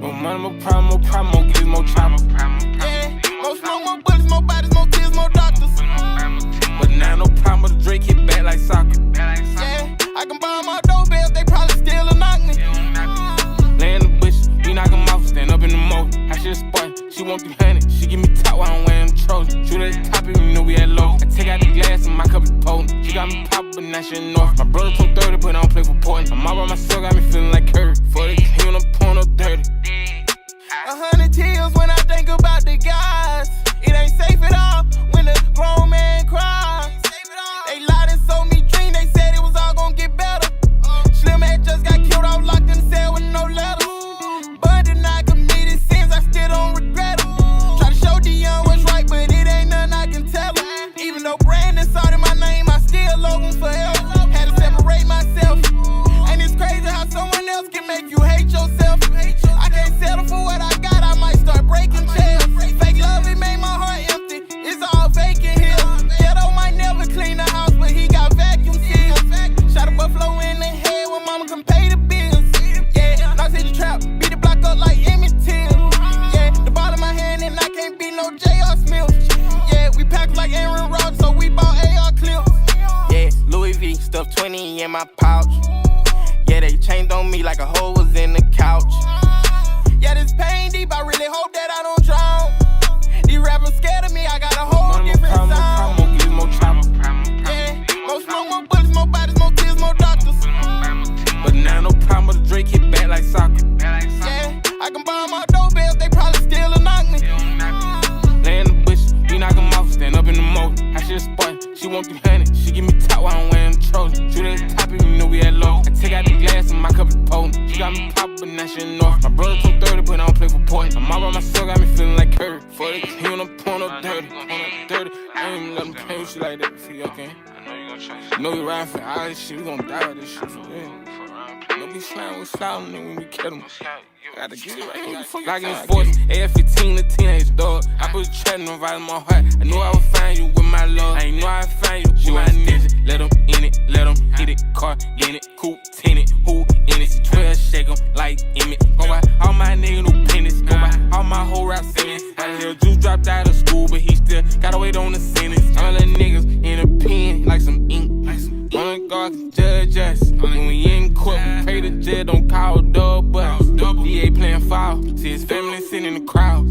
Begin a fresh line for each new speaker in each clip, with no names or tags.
More money, more problem, more problem, more kids, more chopper.
Yeah, more smoke, more bullets, more bodies, more tears, more doctors.
But now no problem, but the Drake hit back like soccer.
Yeah, I can buy my doorbells, they probably still knock me.
Lay in the bush, we knock 'em off, stand up in the motor. I should spot, she want 300, she give me top while I'm wearing the Trojan. Shoot at the top, even you know we had low. I take out the glass and my cup is potent. She got me poppin', but now she in North. My brother told 30, but I don't play for Portland. I'm all by myself, got me feeling like Curry. For the king, I'm pouring up dirty.
100 tears when I think about the guys. It ain't safe at all when the grown man cries. They lied and sold me dream, they said it was all gonna get better. Slim had just got killed, I was locked in the cell with no letters. But then I committed sins, I still don't regret them. Try to show Dion what's right, but it ain't nothing I can tell him. Even though Brandon started my name, I still love him forever. Had to separate myself. And it's crazy how someone else can make you hate yourself. I can't settle for what I got, I might start breaking chairs. Fake love, it made my heart empty, it's all vacant here. Ghetto might never clean the house, but he got vacuum seals. Shot a buffalo in the head when mama can pay the bills. Yeah, knocked in the trap, beat the block up like Emmett Till. Yeah, the ball in my hand and I can't beat no J.R. Smith. Yeah, we packed like Aaron Rodgers, so we bought AR clips.
Yeah, Louis V, stuffed 20 in my pouch. Yeah, they chained on me like a hoe was in the couch.
Yeah, this pain deep, I really hope that I don't drown. These rappers scared of me, I got a whole different sound.
More kids, more chopper.
Yeah, more smoke, more bullets, more bodies, more tears, more doctors.
But now no problem, but the Drake hit back like soccer.
Yeah, I can buy my doorbells, they probably still knock me.
Lay in the bush, we knock 'em off, stand up in the motor. I should spot, she want 300, she give me top while I'm wearing the Trojan. Shoot at the top, even you know we had low. I take out the glass and my cup is potent. She got me poppin', but now she in North. My brother told 30, but I don't play for Portland. I'm all by myself, got me feeling like Curry. For the king, I'm pouring up dirty. I ain't even let them play with you like that, see, okay? You know we riding for all this shit, we gon' die with this shit for real. Don't be sliding with sliding when we kill them. Gotta get it right here. Like in force, AF-15, the teenage dog. I put a chatting right in my heart. I knew I would find you with my love. I ain't know I'd find you with my ninja. Let 'em in it, let 'em hit it. Car in it, coupe tinted, who in it? 12 shake 'em like Emmett. Go by all my niggas new pennies. Go by all my whole rap sentence. I hear Juice dropped out of school, but he still gotta wait on the sentence. All the niggas in a pen like some ink. Only God can judge us. When we in court, we pray the judge don't call Doorbells. DA playing foul. See his family sitting in the crowd.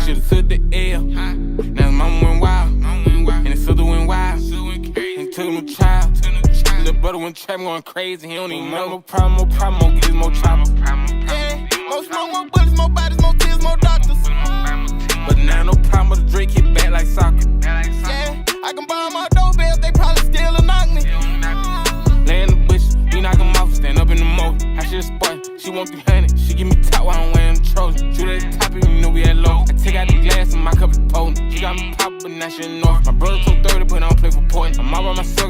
Should've took the L. Now his mama went wild. And his sister went wild. And took him a child. Little brother went trapping, going crazy. He don't even know. More problem, more kids, more chopper.
Yeah, more smoke, more bullets, more bodies, more tears, more doctors.
But now no problem, but the Drake hit back like soccer.
Yeah, I can buy my doorbells, they probably still knock me.
Lay in the bush, we knock 'em off, stand up in the motor. I should spot, she want 300, she give me top while I'm wearing the Trojan. Shoot at the top, even you know we had low. I take out the glass and my cup is potent. She got me poppin', but now she in North. My brother told 30, but I don't play for Portland. I'm all by myself.